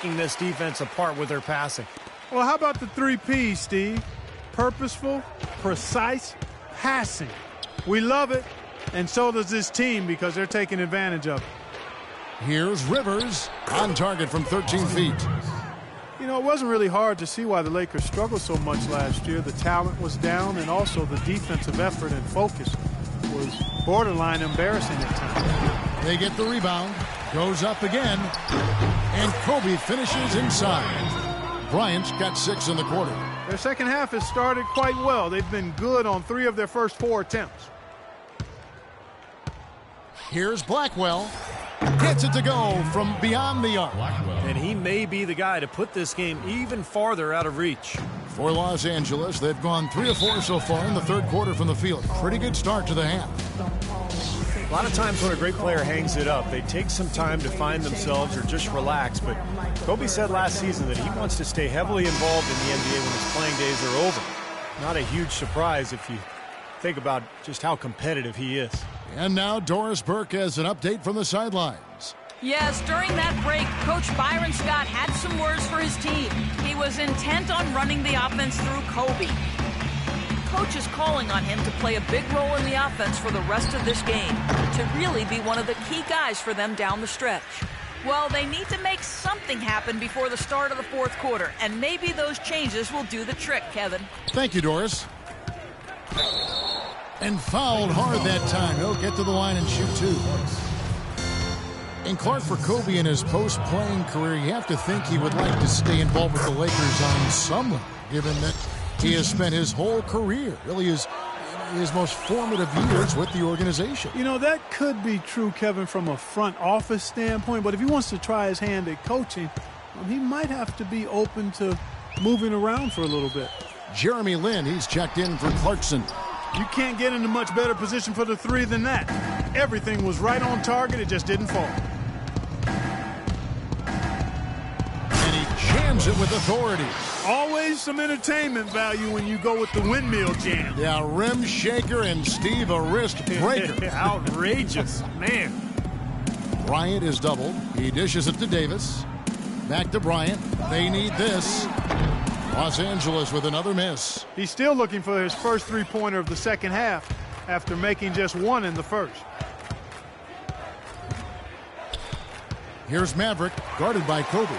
picking this defense apart with their passing. Well, how about the 3 P's, Steve? Purposeful, precise, passing. We love it, and so does this team because they're taking advantage of it. Here's Rivers on target from 13 feet. You know, it wasn't really hard to see why the Lakers struggled so much last year. The talent was down, and also the defensive effort and focus was borderline embarrassing at times. They get the rebound, goes up again, and Kobe finishes inside. Bryant's got 6 in the quarter. Their second half has started quite well. They've been good on 3 of their first 4 attempts. Here's Blackwell. Gets it to go from beyond the arc. And he may be the guy to put this game even farther out of reach. For Los Angeles, they've gone 3 of 4 so far in the third quarter from the field. Pretty good start to the half. A lot of times when a great player hangs it up, they take some time to find themselves or just relax. But Kobe said last season that he wants to stay heavily involved in the NBA when his playing days are over. Not a huge surprise if you think about just how competitive he is. And now Doris Burke has an update from the sidelines. Yes, during that break, Coach Byron Scott had some words for his team. He was intent on running the offense through Kobe. Coach is calling on him to play a big role in the offense for the rest of this game, to really be one of the key guys for them down the stretch. Well, they need to make something happen before the start of the fourth quarter, and maybe those changes will do the trick, Kevin. Thank you, Doris. And fouled hard that time. He'll get to the line and shoot 2. And Clark, for Kobe in his post-playing career, you have to think he would like to stay involved with the Lakers on some level, given that he has spent his whole career, really his most formative years with the organization. You know, that could be true, Kevin, from a front office standpoint, but if he wants to try his hand at coaching, he might have to be open to moving around for a little bit. Jeremy Lin, he's checked in for Clarkson. You can't get in a much better position for the 3 than that. Everything was right on target, it just didn't fall. And he jams it with authority. Always some entertainment value when you go with the windmill jam. Yeah, rim shaker and Steve a wrist breaker. Outrageous, man. Bryant is doubled. He dishes it to Davis. Back to Bryant. They need this. Los Angeles with another miss. He's still looking for his first 3-pointer of the second half after making just 1 in the first. Here's Maverick, guarded by Kobe.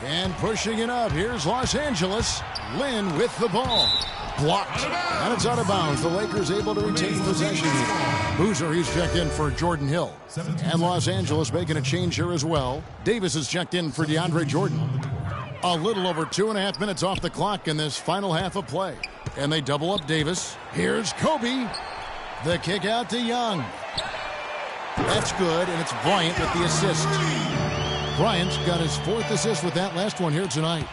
And pushing it up, here's Los Angeles. Lin with the ball. Blocked. And it's out of bounds. The Lakers able to retain possession. Boozer, he's checked in for Jordan Hill. And Los Angeles making a change here as well. Davis is checked in for DeAndre Jordan. A little over 2.5 minutes off the clock in this final half of play. And they double up Davis. Here's Kobe. The kick out to Young. That's good, and it's Bryant with the assist. Bryant's got his 4th assist with that last one here tonight.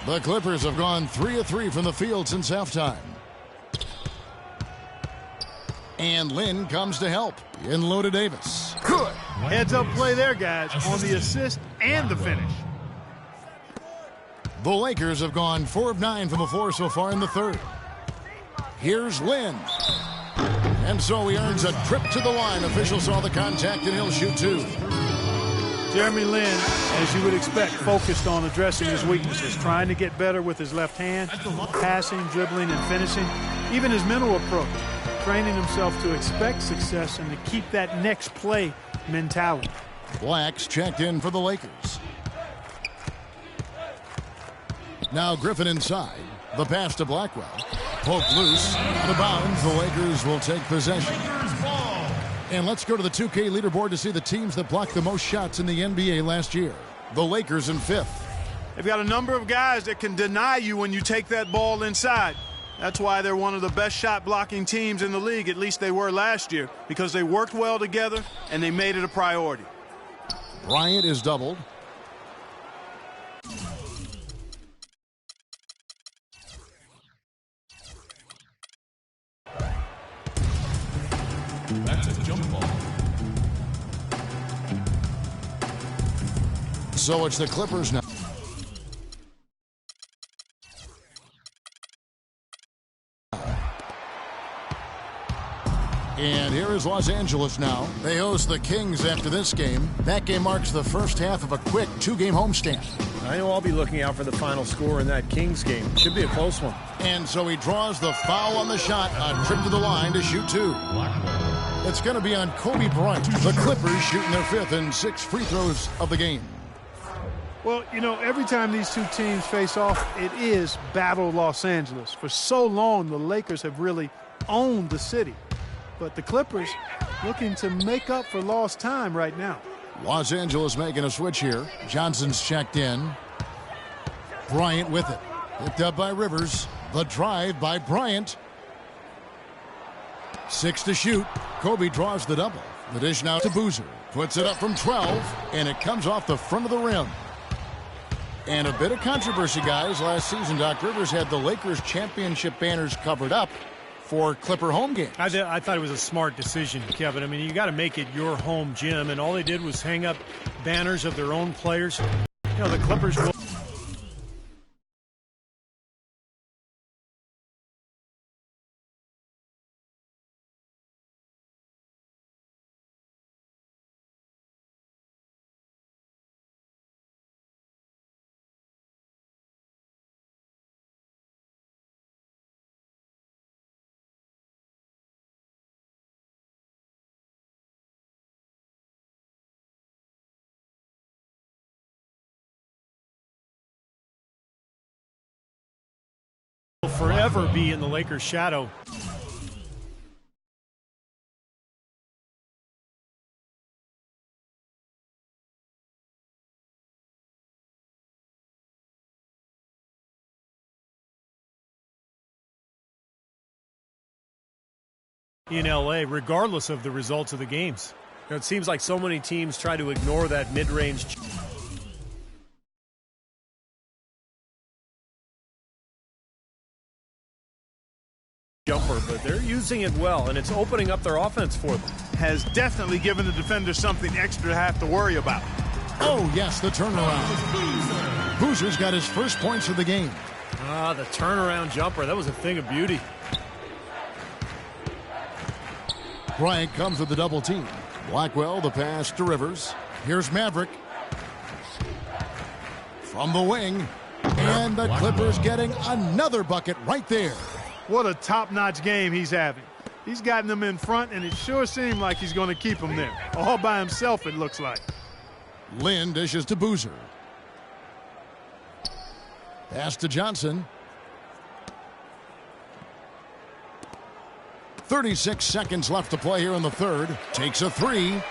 The Clippers have gone 3 of 3 from the field since halftime. And Lin comes to help. In low to Davis. Good. Heads-up play there, guys, on the assist and the finish. The Lakers have gone 4 of 9 from the floor so far in the third. Here's Lin. And so he earns a trip to the line. Officials saw the contact and he'll shoot 2. Jeremy Lin, as you would expect, focused on addressing his weaknesses, trying to get better with his left hand, passing, dribbling, and finishing. Even his mental approach, training himself to expect success and to keep that next play mentality. Black's checked in for the Lakers. Now Griffin inside. The pass to Blackwell. Poked loose. Out of bounds. The Lakers will take possession. And let's go to the 2K leaderboard to see the teams that blocked the most shots in the NBA last year. The Lakers in 5th. They've got a number of guys that can deny you when you take that ball inside. That's why they're one of the best shot blocking teams in the league. At least they were last year, because they worked well together and they made it a priority. Bryant is doubled. That's a jump ball. So it's the Clippers now. And here is Here's Los Angeles now. They host the Kings after this game. That game marks the first half of a quick 2-game homestand. I know I'll be looking out for the final score in that Kings game. Should be a close one. And so he draws the foul on the shot, a trip to the line to shoot 2. It's going to be on Kobe Bryant. The Clippers shooting their 5th and 6th free throws of the game. Well, you know, every time these two teams face off, it is Battle Los Angeles. For so long, the Lakers have really owned the city. But the Clippers looking to make up for lost time right now. Los Angeles making a switch here. Johnson's checked in. Bryant with it. Picked up by Rivers. The drive by Bryant. 6 to shoot. Kobe draws the double. The dish now to Boozer. Puts it up from 12, and it comes off the front of the rim. And a bit of controversy, guys. Last season, Doc Rivers had the Lakers championship banners covered up for Clipper home games. I thought it was a smart decision, Kevin. I mean, you got to make it your home gym, and all they did was hang up banners of their own players. You know, the Clippers will... forever be in the Lakers' shadow. In LA, regardless of the results of the games. You know, it seems like so many teams try to ignore that mid-range jumper, but they're using it well, and it's opening up their offense for them. Has definitely given the defender something extra to have to worry about. Oh, yes, the turnaround. Boozer's got his first points of the game. Ah, the turnaround jumper. That was a thing of beauty. Bryant comes with the double team. Blackwell, the pass to Rivers. Here's Maverick. From the wing. And the Clippers getting another bucket right there. What a top-notch game he's having. He's gotten them in front, and it sure seemed like he's going to keep them there. All by himself, it looks like. Lynn dishes to Boozer. Pass to Johnson. 36 seconds left to play here in the third. Takes a 3.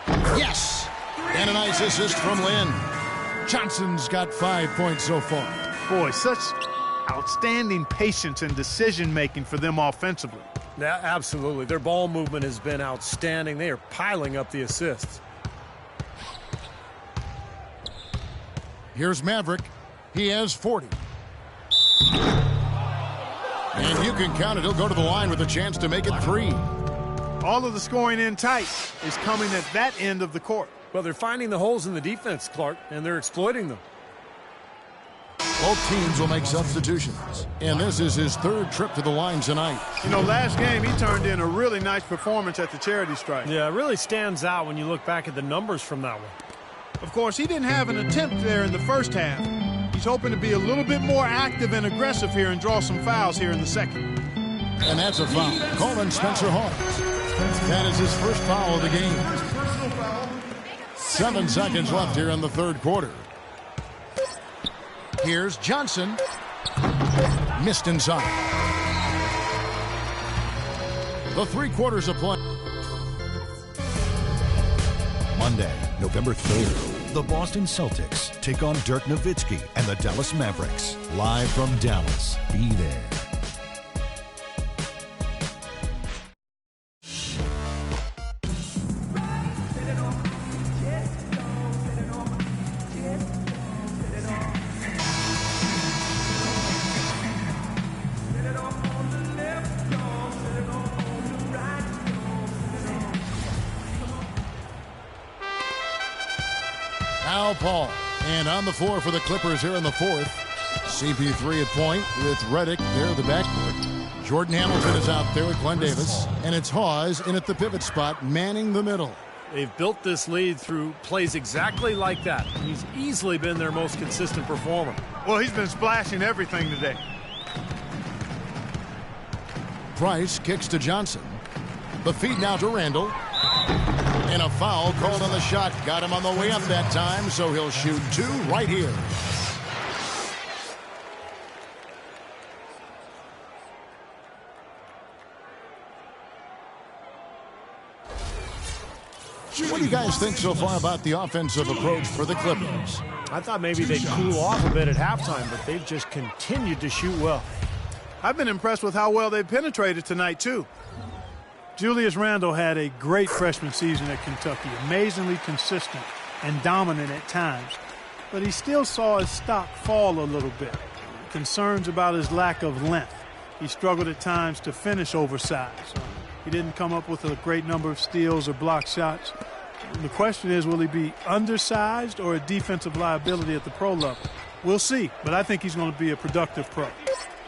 Yes! And a nice assist from Lynn. Johnson's got 5 points so far. Boy, such outstanding patience and decision-making for them offensively. Yeah, absolutely. Their ball movement has been outstanding. They are piling up the assists. Here's Maverick. He has 40. And you can count it. He'll go to the line with a chance to make it 3. All of the scoring in tight is coming at that end of the court. Well, they're finding the holes in the defense, Clark, and they're exploiting them. Both teams will make substitutions. And this is his 3rd trip to the line tonight. You know, last game he turned in a really nice performance at the charity stripe. Yeah, it really stands out when you look back at the numbers from that one. Of course, he didn't have an attempt there in the first half. He's hoping to be a little bit more active and aggressive here and draw some fouls here in the second. And that's a foul. Colin Spencer Hawes. That is his first foul of the game. 7 seconds left here in the third quarter. Here's Johnson. Missed inside. The 3 quarters of play. Monday, November 3rd. The Boston Celtics take on Dirk Nowitzki and the Dallas Mavericks. Live from Dallas. Be there. Al Paul. And on the floor for the Clippers here in the 4th. CP3 at point with Redick there at the backcourt. Jordan Hamilton is out there with Glenn Davis, and it's Hawes in at the pivot spot, manning the middle. They've built this lead through plays exactly like that. He's easily been their most consistent performer. Well, he's been splashing everything today. Price kicks to Johnson. The feed now to Randall. And a foul called on the shot. Got him on the way up that time, so he'll shoot 2 right here. What do you guys think so far about the offensive approach for the Clippers? I thought maybe they'd cool off a bit at halftime, but they've just continued to shoot well. I've been impressed with how well they penetrated tonight, too. Julius Randle had a great freshman season at Kentucky, amazingly consistent and dominant at times. But he still saw his stock fall a little bit. Concerns about his lack of length. He struggled at times to finish oversized. He didn't come up with a great number of steals or block shots. The question is, will he be undersized or a defensive liability at the pro level? We'll see, but I think he's going to be a productive pro.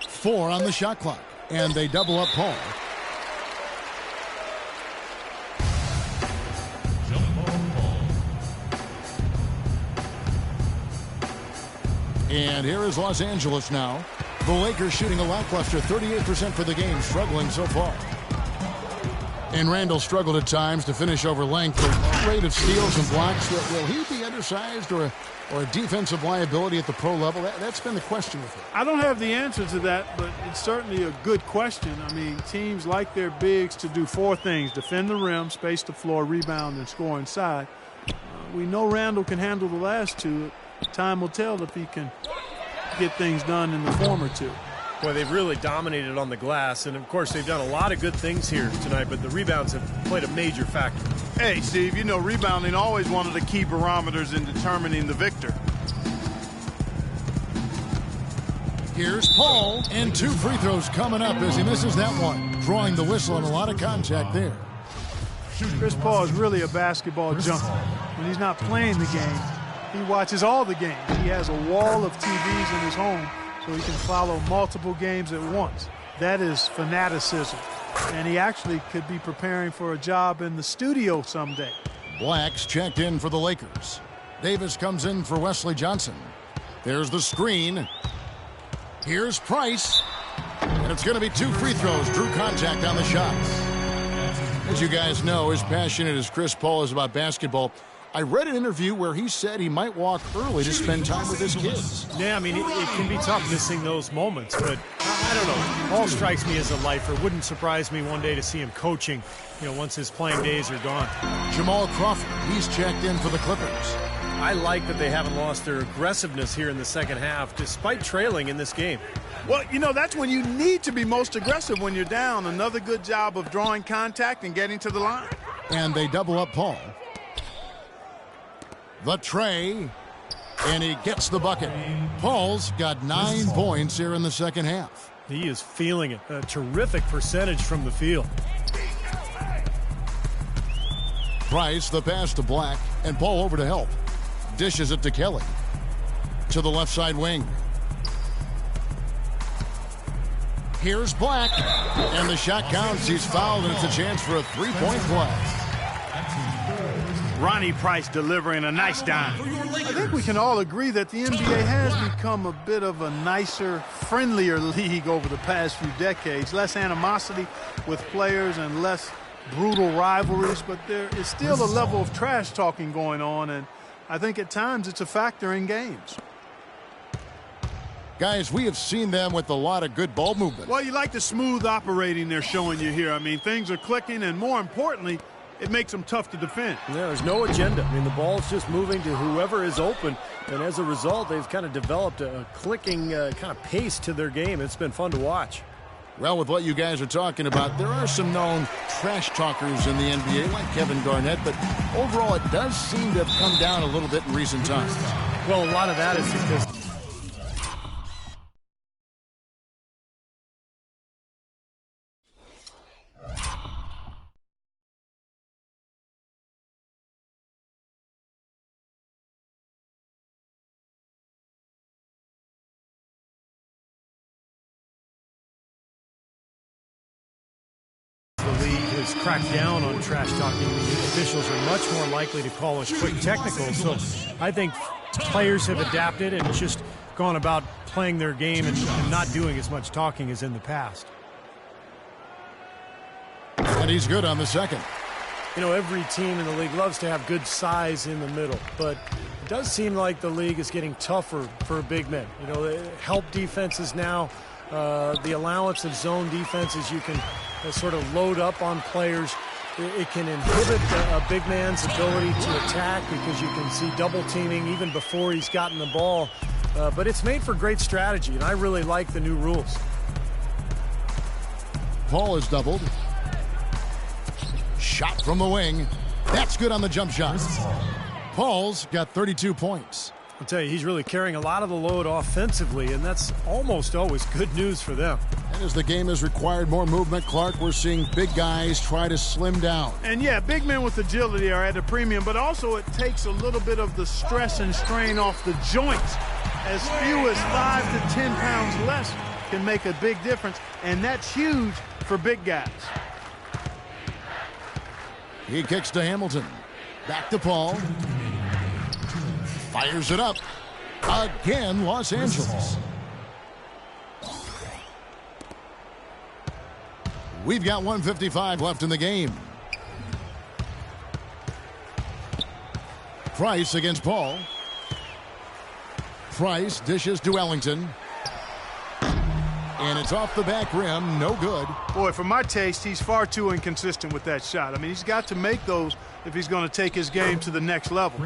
4 on the shot clock, and they double up Paul. And here is Los Angeles now. The Lakers shooting a lackluster 38% for the game, struggling so far. And Randall struggled at times to finish over length. The rate of steals and blocks, will he be undersized or a defensive liability at the pro level? That's been the question with him. I don't have the answer to that, but it's certainly a good question. I mean, teams like their bigs to do 4 things: defend the rim, space the floor, rebound, and score inside. We know Randall can handle the last 2. Time will tell if he can get things done in the former 2. Boy, they've really dominated on the glass, and of course they've done a lot of good things here tonight, but the rebounds have played a major factor. Hey, Steve, you know rebounding always one of the key barometers in determining the victor. Here's Paul, and 2 free throws coming up as he misses that one. Drawing the whistle and a lot of contact there. Chris Paul is really a basketball junkie. When he's not playing the game, he watches all the games. He has a wall of TVs in his home so he can follow multiple games at once. That is fanaticism. And he actually could be preparing for a job in the studio someday. Black's checked in for the Lakers. Davis comes in for Wesley Johnson. There's the screen. Here's Price. And it's going to be 2 free throws. Drew contact on the shot. As you guys know, as passionate as Chris Paul is about basketball, I read an interview where he said he might walk early to spend time with his kids. Yeah, I mean, it can be tough missing those moments, but I don't know. Paul strikes me as a lifer. Wouldn't surprise me one day to see him coaching, once his playing days are gone. Jamal Crawford, he's checked in for the Clippers. I like that they haven't lost their aggressiveness here in the second half, despite trailing in this game. Well, that's when you need to be most aggressive when you're down. Another good job of drawing contact and getting to the line. And they double up Paul. The tray, and he gets the bucket. Paul's got 9 points here in the second half. He is feeling it. A terrific percentage from the field. Price, the pass to Black, and Paul over to help. Dishes it to Kelly. To the left side wing. Here's Black, and the shot counts. He's fouled, and it's a chance for a 3-point play. Ronnie Price delivering a nice dime. I think we can all agree that the NBA has become a bit of a nicer, friendlier league over the past few decades. Less animosity with players and less brutal rivalries, but there is still a level of trash talking going on, and I think at times it's a factor in games. Guys, we have seen them with a lot of good ball movement. Well, you like the smooth operating they're showing you here. I mean, things are clicking, and more importantly, it makes them tough to defend. There's no agenda. I mean, the ball's just moving to whoever is open, and as a result, they've kind of developed a clicking kind of pace to their game. It's been fun to watch. Well, with what you guys are talking about, there are some known trash talkers in the NBA, like Kevin Garnett, but overall, it does seem to have come down a little bit in recent times. Well, a lot of that is because crack down on trash talking. The officials are much more likely to call a quick technical. So I think players have adapted and just gone about playing their game and not doing as much talking as in the past. And he's good on the second. You know, every team in the league loves to have good size in the middle, but it does seem like the league is getting tougher for big men. You know, they help defenses now. The allowance of zone defenses, you can sort of load up on players. It can inhibit a big man's ability to attack because you can see double teaming even before he's gotten the ball. But it's made for great strategy, and I really like the new rules. Paul is doubled. Shot from the wing. That's good on the jump shot. Paul's got 32 points. I'll tell you, he's really carrying a lot of the load offensively, and that's almost always good news for them. And as the game has required more movement, Clark, we're seeing big guys try to slim down. And yeah, big men with agility are at a premium, but also it takes a little bit of the stress and strain off the joints. As few as 5 to 10 pounds less can make a big difference, and that's huge for big guys. He kicks to Hamilton. Back to Paul. Fires it up. Again, Los Angeles. We've got 1:55 left in the game. Price against Paul. Price dishes to Ellington. And it's off the back rim, no good. Boy, for my taste, he's far too inconsistent with that shot. I mean, he's got to make those if he's going to take his game to the next level.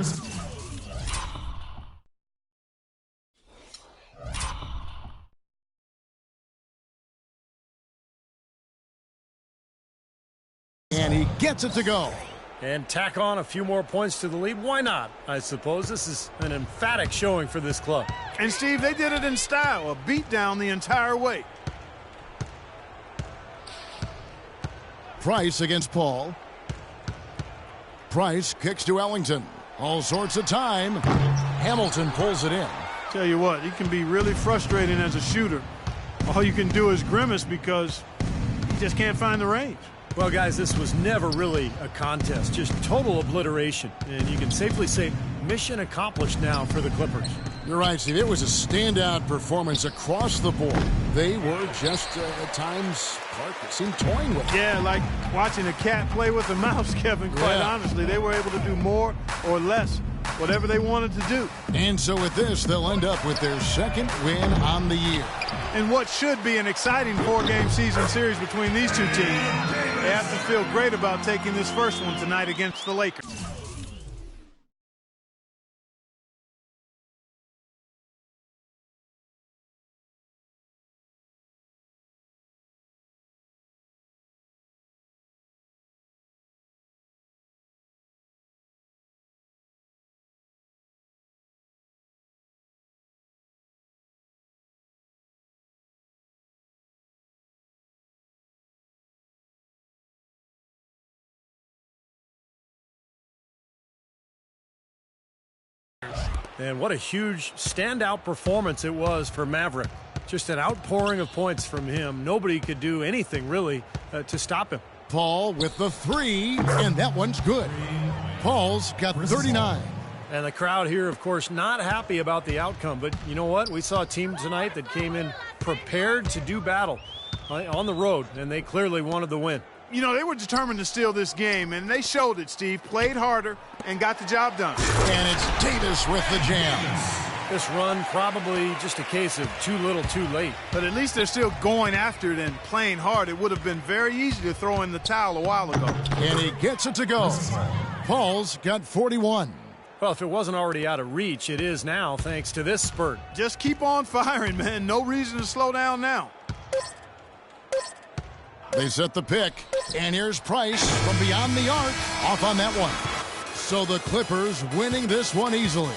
And he gets it to go. And tack on a few more points to the lead. Why not? I suppose this is an emphatic showing for this club. And, Steve, they did it in style, a beat down the entire way. Price against Paul. Price kicks to Ellington. All sorts of time. Hamilton pulls it in. Tell you what, he can be really frustrating as a shooter. All you can do is grimace because he just can't find the range. Well, guys, this was never really a contest, just total obliteration. And you can safely say mission accomplished now for the Clippers. You're right, Steve. It was a standout performance across the board. They were just, at times, Clark, it seemed toying with it. Yeah, like watching a cat play with a mouse, Kevin, quite honestly. They were able to do more or less, whatever they wanted to do. And so with this, they'll end up with their second win on the year. In what should be an exciting 4-game season series between these two teams, they have to feel great about taking this first one tonight against the Lakers. And what a huge standout performance it was for Maverick. Just an outpouring of points from him. Nobody could do anything really to stop him. Paul with the three, and that one's good. Paul's got 39. And the crowd here, of course, not happy about the outcome. But you know what? We saw a team tonight that came in prepared to do battle on the road, and they clearly wanted the win. You know, they were determined to steal this game, and they showed it, Steve. Played harder and got the job done. And it's Davis with the jam. This run probably just a case of too little too late. But at least they're still going after it and playing hard. It would have been very easy to throw in the towel a while ago. And he gets it to go. Paul's got 41. Well, if it wasn't already out of reach, it is now thanks to this spurt. Just keep on firing, man. No reason to slow down now. They set the pick, and here's Price from beyond the arc, off on that one. So the Clippers winning this one easily.